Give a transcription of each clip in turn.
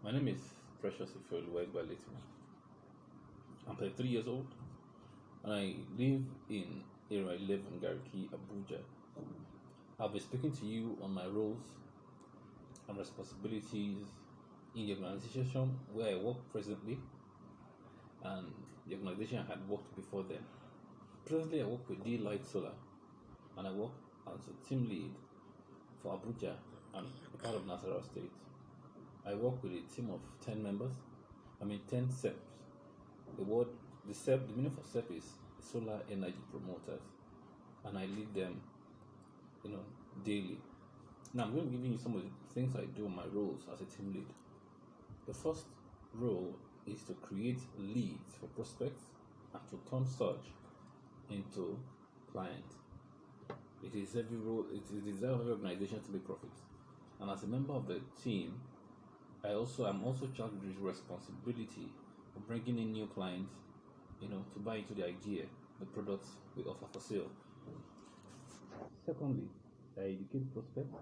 My name is Precious Ifeoluwa. I'm 33 years old and I live in Area 11 Gariki, Abuja. I'll be speaking to you on my roles and responsibilities in the organization where I work presently and the organization I had worked before then. Presently, I work with D-Light Solar and I work as a team lead for Abuja and a part of Nasarawa State. I work with a team of 10 members, 10 SEPs. The meaning for SEP is Solar Energy Promoters, and I lead them, daily. Now I'm going to be giving you some of the things I do in my roles as a team lead. The first role is to create leads for prospects and to turn such into clients. It is the desire of every organization to make profits. And as a member of the team, I'm also charged with the responsibility of bringing in new clients, to buy into the idea, the products we offer for sale. Secondly, I educate prospects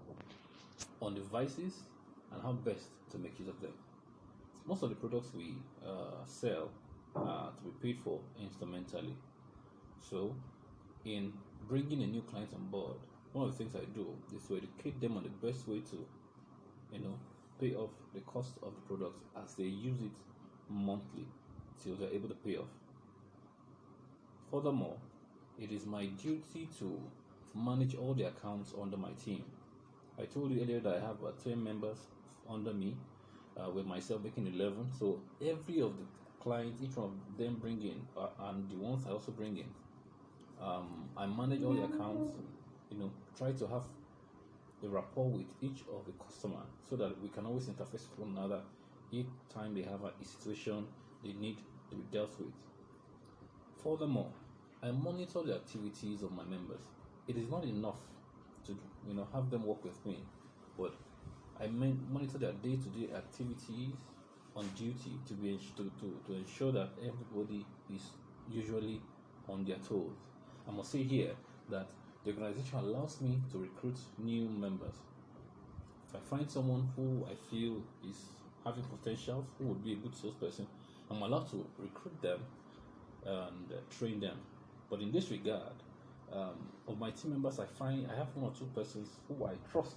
on devices and how best to make use of them. Most of the products we sell are to be paid for instrumentally. So, in bringing a new client on board, one of the things I do is to educate them on the best way to, pay off the cost of the product as they use it monthly till they're able to pay off. Furthermore, it is my duty to manage all the accounts under my team. I told you earlier that I have 10 members under me, with myself making 11. So every of the clients, each one of them bring in, and the ones I also bring in, I manage all the accounts, try to have the rapport with each of the customer so that we can always interface with one another each time they have a situation they need to be dealt with. Furthermore, I monitor the activities of my members. It is not enough to have them work with me, but I monitor their day-to-day activities on duty to ensure that everybody is usually on their toes. I must say here that the organization allows me to recruit new members. If I find someone who I feel is having potential, who would be a good salesperson, I'm allowed to recruit them and train them. But in this regard, of my team members, I have one or two persons who I trust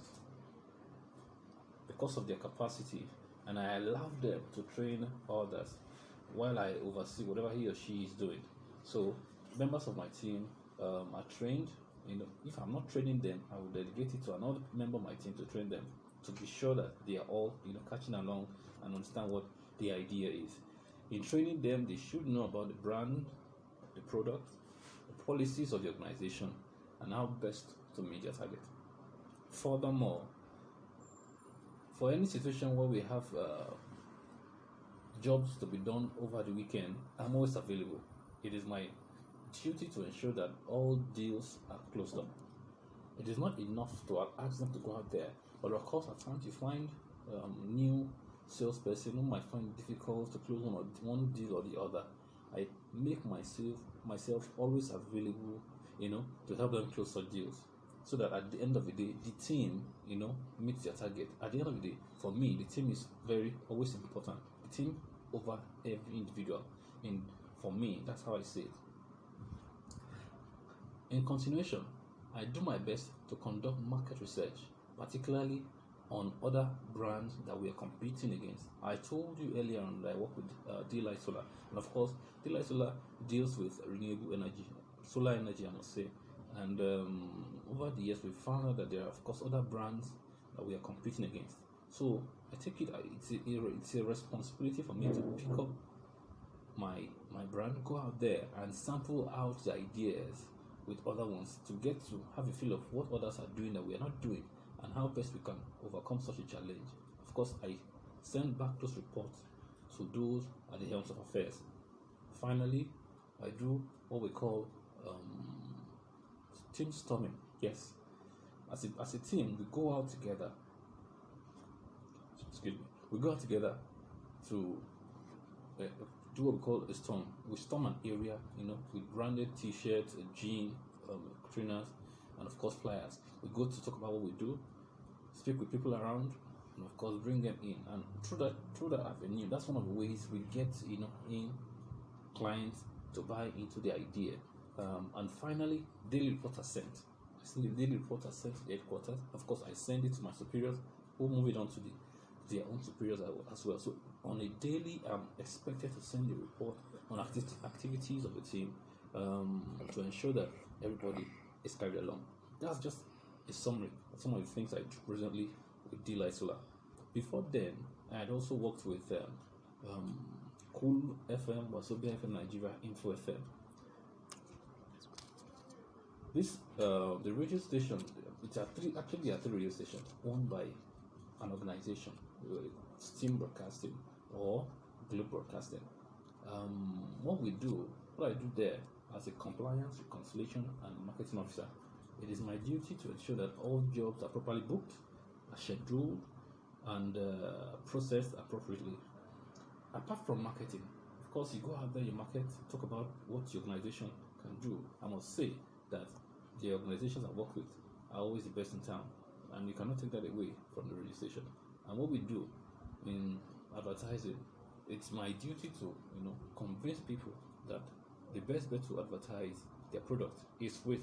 because of their capacity, and I allow them to train others while I oversee whatever he or she is doing. So members of my team are trained. If I'm not training them, I will delegate it to another member of my team to train them to be sure that they are all catching along and understand what the idea is. In training them, they should know about the brand, the product, the policies of the organization, and how best to meet their target. Furthermore, for any situation where we have jobs to be done over the weekend, I'm always available. It is my duty to ensure that all deals are closed up. It is not enough to ask them to go out there, but of course at times you find new salesperson who might find it difficult to close one deal or the other. I make myself always available, to help them close such deals, so that at the end of the day, the team, meets their target. At the end of the day, for me, the team is always important. The team over every individual. And for me, that's how I see it. In continuation, I do my best to conduct market research, particularly on other brands that we are competing against. I told you earlier on that I work with D-Light Solar, and of course, D-Light Solar deals with renewable energy, solar energy, I must say. And over the years, we found out that there are, of course, other brands that we are competing against. So I take it's a responsibility for me to pick up my brand, go out there and sample out the ideas with other ones to get to have a feel of what others are doing that we are not doing and how best we can overcome such a challenge. Of course, I send back those reports to those at the helms of affairs. Finally, I do what we call team storming. Yes, as a team, we go out together. We go out together to do what we call a storm. We storm an area, with branded T-shirts, jeans, trainers, and of course flyers. We go to talk about what we do, speak with people around, and of course bring them in, and through that avenue, that's one of the ways we get in clients to buy into the idea. And finally, daily reports are sent. The daily reports are sent to the headquarters. Of course, I send it to my superiors, who move it on to their own superiors as well. So on a daily, I'm expected to send a report on activities of the team, to ensure that everybody is carried along. That's just a summary of some of the things I do presently with D-Light Solar. Before then, I had also worked with Cool FM, Wazobia FM Nigeria, Info FM. The radio station, there are three radio stations owned by an organization, Steam Broadcasting or Globe Broadcasting. What I do there as a compliance, reconciliation, and marketing officer, it is my duty to ensure that all jobs are properly booked, are scheduled, and processed appropriately. Apart from marketing, of course, you go out there, you market, talk about what your organization can do. I must say that the organizations I work with are always the best in town, and you cannot take that away from the radio station. And what we do in advertising, it's my duty to convince people that the best bet to advertise their product is with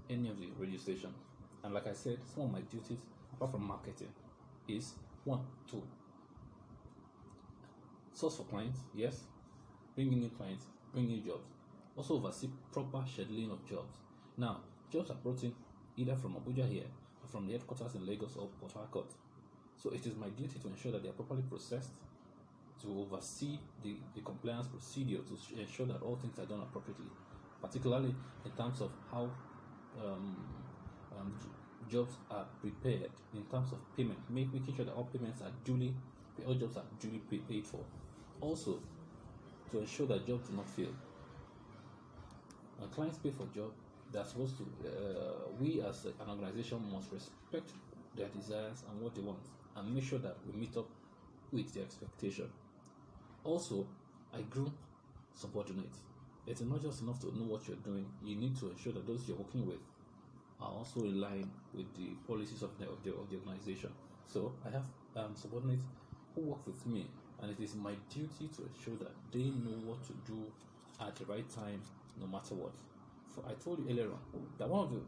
any of the radio stations. And like I said, some of my duties apart from marketing is one, to source for clients, yes, bringing in clients, bringing in jobs, also oversee proper scheduling of jobs. Now, jobs are brought in either from Abuja here or from the headquarters in Lagos or Port Harcourt. So it is my duty to ensure that they are properly processed, to oversee the compliance procedure, to ensure that all things are done appropriately, particularly in terms of how jobs are prepared in terms of payment, making sure that all jobs are duly paid for. Also, to ensure that jobs do not fail. When clients pay for job, they're supposed to. We as an organization must respect their desires and what they want, and make sure that we meet up with their expectation. Also, I groom subordinates. It is not just enough to know what you're doing. You need to ensure that those you're working with are also in line with the policies of the organization. So I have subordinates who work with me, and it is my duty to ensure that they know what to do at the right time, no matter what. For I told you earlier on that one of the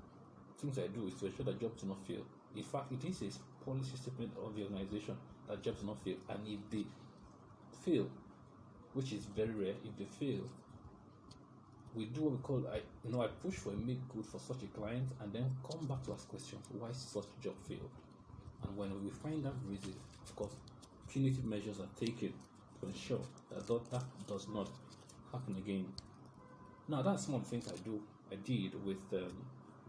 things I do is to ensure that jobs do not fail. In fact, it is a policy statement of the organization that jobs do not fail, and if they fail, which is very rare, if they fail, we do what we call I push for a make good for such a client, and then come back to ask questions why such job failed. And when we find that reason, of course, punitive measures are taken to ensure that that does not happen again. Now, that's some of the things I did with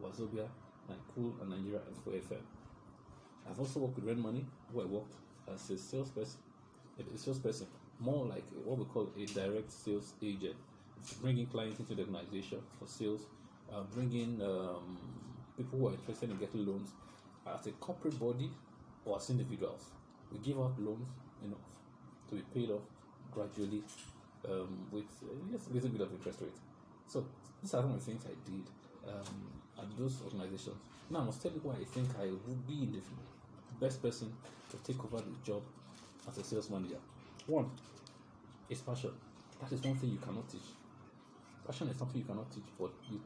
Wazobia and Cool and Nigeria Info FM. I've also worked with Red Money, where I worked as a salesperson, more like what we call a direct sales agent, bringing clients into the organization for sales, bringing people who are interested in getting loans as a corporate body or as individuals. We give out loans, to be paid off gradually with just a little bit of interest rate. So these are some of the things I did at those organizations. Now I must tell you why I think I would be the best person to take over the job as a sales manager. One is passion. That is one thing you cannot teach. Passion is something you cannot teach, but you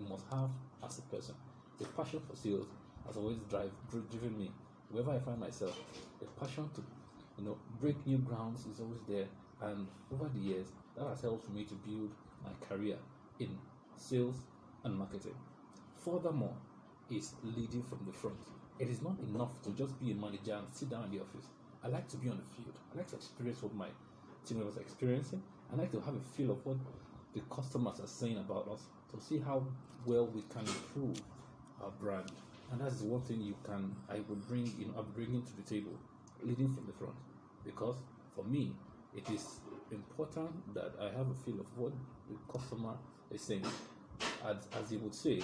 must have as a person. The passion for sales has always driven me. Wherever I find myself, the passion to break new grounds is always there, and over the years that has helped me to build my career in sales and marketing. Furthermore, is leading from the front. It is not enough to just be a manager and sit down in the office. I like to be on the field. I like to experience what my team members are experiencing. I like to have a feel of what the customers are saying about us, to see how well we can improve our brand. And that's one thing I would bring to the table, leading from the front. Because for me, it is important that I have a feel of what the customer is saying. As they would say,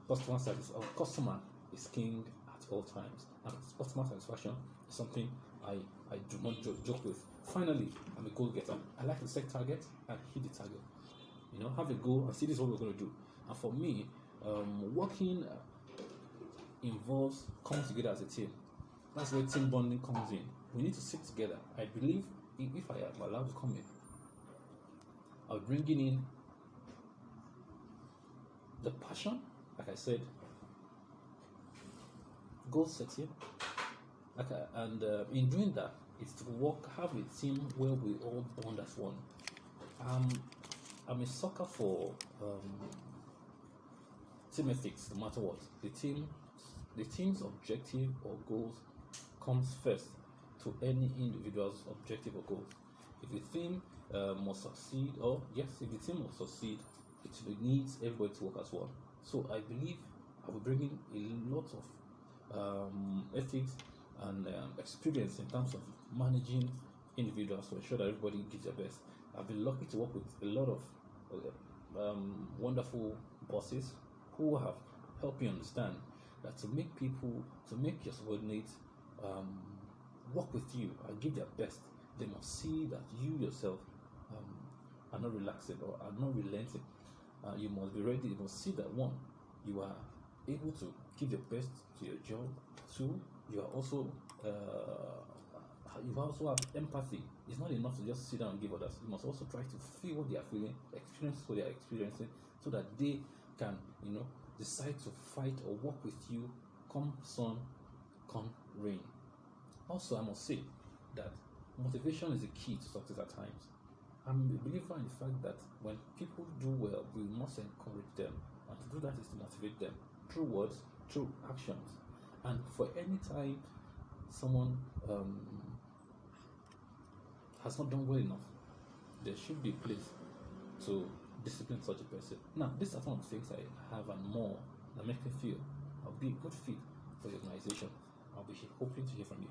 customer is king at all times. And customer satisfaction is something I do not joke with. Finally, I'm a goal getter. I like to set targets and hit the target. Have a goal and see this is what we're going to do. And for me, working involves coming together as a team. That's where team bonding comes in. We need to sit together. I believe if I am allowed to come in, I'll bring in the passion, like I said, goal setting, and in doing that, it's to have a team where we all bond as one. I'm a sucker for team ethics, no matter what. The team's objective or goals comes first to any individual's objective or goals. If the team must succeed, or yes, if the team must succeed, it needs everybody to work as one. So I believe I will bring in a lot of ethics and experience in terms of managing individuals to ensure that everybody gives their best. I've been lucky to work with a lot of wonderful bosses who have helped me understand that to make your subordinates work with you and give their best, they must see that you yourself are not relaxing or are not relenting. You must be ready. You must see that one, you are able to give your best to your job. Two, you also have empathy. It's not enough to just sit down and give others. You must also try to feel what they are feeling, experience what they are experiencing, so that they can, decide to fight or work with you, come sun, come rain. Also, I must say that motivation is the key to success at times. I'm a believer in the fact that when people do well, we must encourage them, and to do that is to motivate them through words, through actions. And for any time someone has not done well enough, there should be a place to discipline such a person. Now, these are some of the things I have and more that make me feel I'll be a good fit for the organization. I'll be hoping to hear from you.